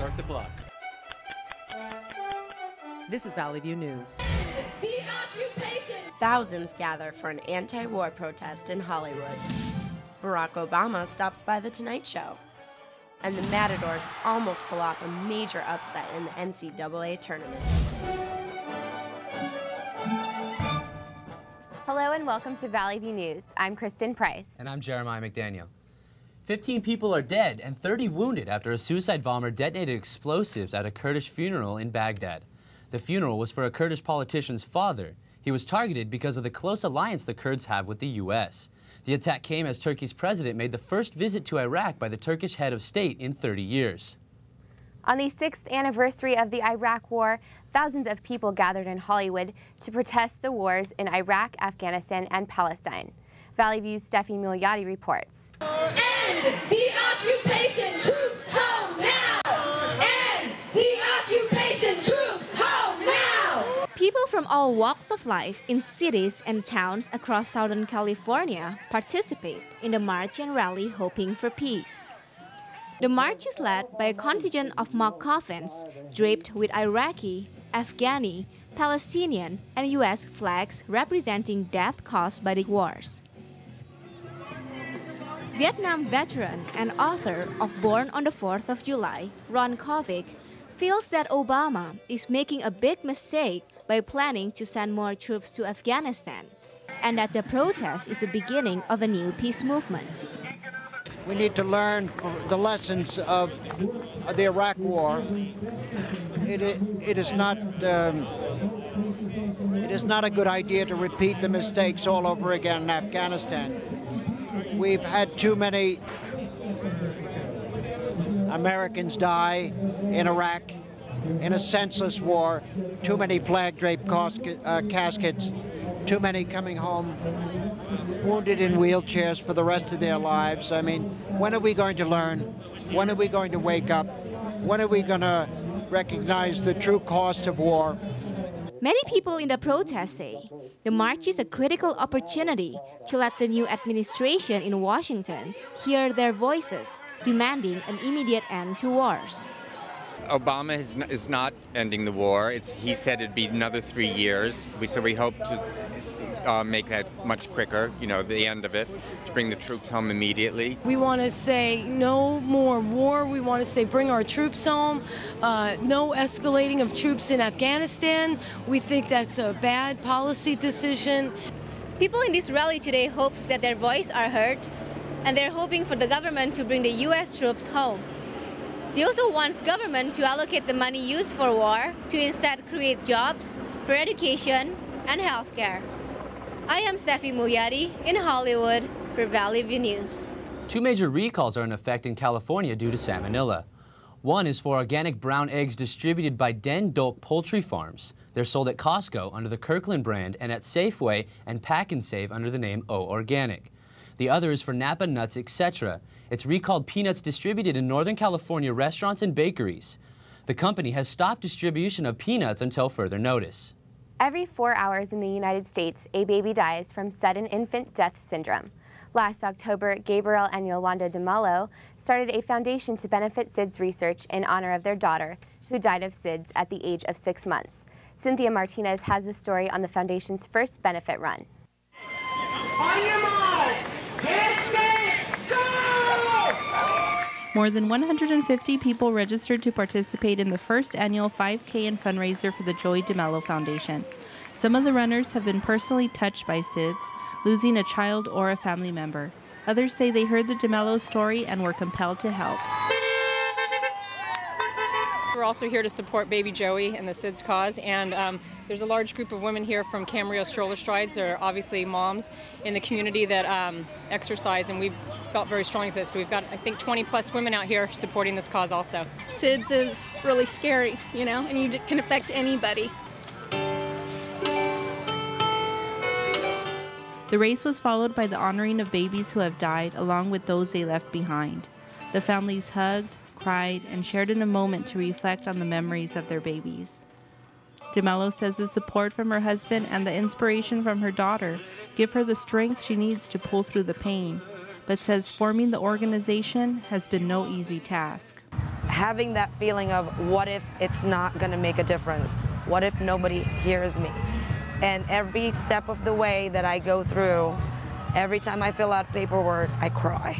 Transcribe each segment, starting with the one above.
Start the clock. This is Valley View News. The occupation! Thousands gather for an anti-war protest in Hollywood. Barack Obama stops by The Tonight Show. And the Matadors almost pull off a major upset in the NCAA tournament. Hello and welcome to Valley View News. I'm Kristen Price. And I'm Jeremiah McDaniel. 15 people are dead and 30 wounded after a suicide bomber detonated explosives at a Kurdish funeral in Baghdad. The funeral was for a Kurdish politician's father. He was targeted because of the close alliance the Kurds have with the U.S. The attack came as Turkey's president made the first visit to Iraq by the Turkish head of state in 30 years. On the 6th anniversary of the Iraq War, thousands of people gathered in Hollywood to protest the wars in Iraq, Afghanistan, and Palestine. Valley View's Steffi Milioti reports. End the occupation! Troops home now! End the occupation! Troops home now! People from all walks of life in cities and towns across Southern California participate in the march and rally hoping for peace. The march is led by a contingent of mock coffins draped with Iraqi, Afghani, Palestinian, and U.S. flags representing death caused by the wars. Vietnam veteran and author of Born on the 4th of July, Ron Kovic, feels that Obama is making a big mistake by planning to send more troops to Afghanistan, and that the protest is the beginning of a new peace movement. We need to learn from the lessons of the Iraq War. It is not a good idea to repeat the mistakes all over again in Afghanistan. We've had too many Americans die in Iraq in a senseless war, too many flag-draped caskets, too many coming home wounded in wheelchairs for the rest of their lives. I mean, when are we going to learn? When are we going to wake up? When are we going to recognize the true cost of war? Many people in the protest say the march is a critical opportunity to let the new administration in Washington hear their voices, demanding an immediate end to wars. Obama is not ending the war. He said it'd be another 3 years. So we hope to make that much quicker, the end of it, to bring the troops home immediately. We want to say no more war. We want to say bring our troops home. No escalating of troops in Afghanistan. We think that's a bad policy decision. People in this rally today hopes that their voices are heard, and they're hoping for the government to bring the U.S. troops home. They also want government to allocate the money used for war to instead create jobs for education and healthcare. I am Steffi Milioti in Hollywood for Valley View News. 2 major recalls are in effect in California due to salmonella. One is for organic brown eggs distributed by Den Dolk Poultry Farms. They're sold at Costco under the Kirkland brand and at Safeway and Pack and Save under the name O Organic. The other is for Napa Nuts, etc. It's recalled peanuts distributed in Northern California restaurants and bakeries. The company has stopped distribution of peanuts until further notice. Every 4 hours in the United States, a baby dies from sudden infant death syndrome. Last October, Gabriel and Yolanda DeMello started a foundation to benefit SIDS research in honor of their daughter, who died of SIDS at the age of 6 months. Cynthia Martinez has the story on the foundation's first benefit run. On your mark! Get set! Go! More than 150 people registered to participate in the first annual 5K and fundraiser for the Joy DeMello Foundation. Some of the runners have been personally touched by SIDS, losing a child or a family member. Others say they heard the DeMello story and were compelled to help. We're also here to support baby Joey and the SIDS cause, and there's a large group of women here from Camarillo Stroller Strides. They're obviously moms in the community that exercise, and we felt very strongly for this. So we've got, I think, 20+ women out here supporting this cause also. SIDS is really scary, and you can affect anybody. The race was followed by the honoring of babies who have died, along with those they left behind. The families hugged, cried, and shared in a moment to reflect on the memories of their babies. DeMello says the support from her husband and the inspiration from her daughter give her the strength she needs to pull through the pain, but says forming the organization has been no easy task. having that feeling of what if it's not going to make a difference? What if nobody hears me? And every step of the way that I go through, every time I fill out paperwork, I cry.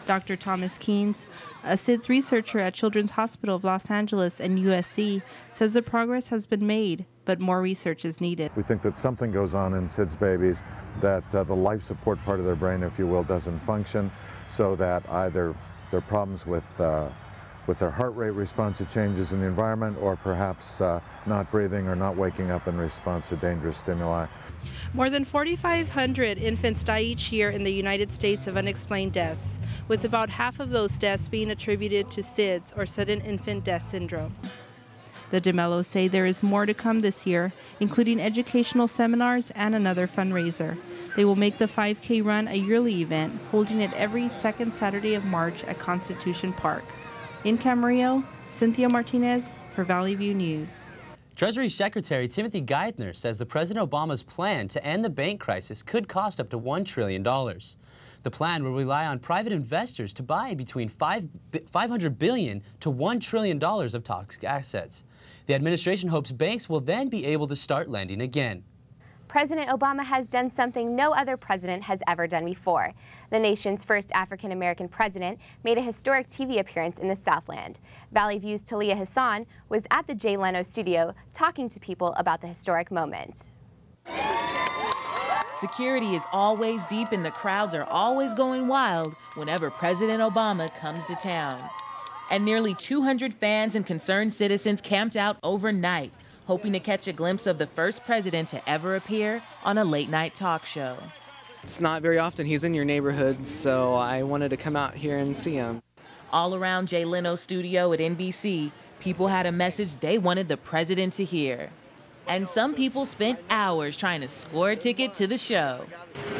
Dr. Thomas Keynes, a SIDS researcher at Children's Hospital of Los Angeles and USC, says the progress has been made, but more research is needed. We think that something goes on in SIDS babies, that the life support part of their brain, if you will, doesn't function, so that either there are problems with their heart rate response to changes in the environment, or perhaps not breathing or not waking up in response to dangerous stimuli. More than 4,500 infants die each year in the United States of unexplained deaths, with about half of those deaths being attributed to SIDS, or sudden infant death syndrome. The DeMellos say there is more to come this year, including educational seminars and another fundraiser. They will make the 5K run a yearly event, holding it every second Saturday of March at Constitution Park. In Camarillo, Cynthia Martinez for Valley View News. Treasury Secretary Timothy Geithner says the President Obama's plan to end the bank crisis could cost up to $1 trillion. The plan will rely on private investors to buy between $500 billion to $1 trillion of toxic assets. The administration hopes banks will then be able to start lending again. President Obama has done something no other president has ever done before. The nation's first African-American president made a historic TV appearance in the Southland. Valley View's Talia Hassan was at the Jay Leno studio talking to people about the historic moment. Security is always deep and the crowds are always going wild whenever President Obama comes to town. And nearly 200 fans and concerned citizens camped out overnight, hoping to catch a glimpse of the first president to ever appear on a late-night talk show. It's not very often he's in your neighborhood, so I wanted to come out here and see him. All around Jay Leno's studio at NBC, people had a message they wanted the president to hear. And some people spent hours trying to score a ticket to the show.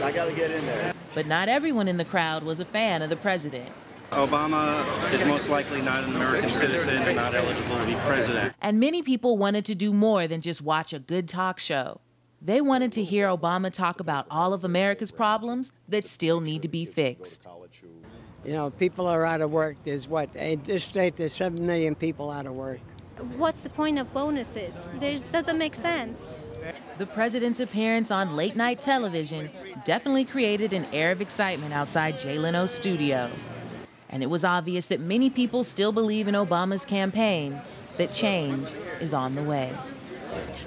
I gotta get in there. But not everyone in the crowd was a fan of the president. Obama is most likely not an American citizen and not eligible to be president. And many people wanted to do more than just watch a good talk show. They wanted to hear Obama talk about all of America's problems that still need to be fixed. You know, people are out of work. There's in this state, there's 7 million people out of work. What's the point of bonuses? Doesn't make sense. The president's appearance on late-night television definitely created an air of excitement outside Jay Leno's studio. And it was obvious that many people still believe in Obama's campaign, that change is on the way.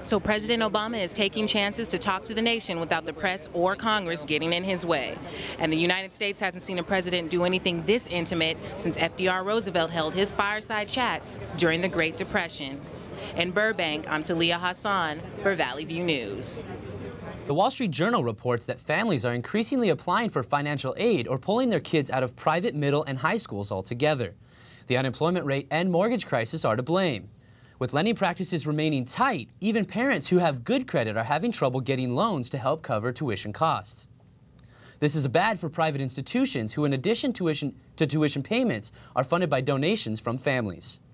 So President Obama is taking chances to talk to the nation without the press or Congress getting in his way. And the United States hasn't seen a president do anything this intimate since FDR Roosevelt held his fireside chats during the Great Depression. In Burbank, I'm Talia Hassan for Valley View News. The Wall Street Journal reports that families are increasingly applying for financial aid or pulling their kids out of private middle and high schools altogether. The unemployment rate and mortgage crisis are to blame. With lending practices remaining tight, even parents who have good credit are having trouble getting loans to help cover tuition costs. This is bad for private institutions who, in addition to tuition payments, are funded by donations from families.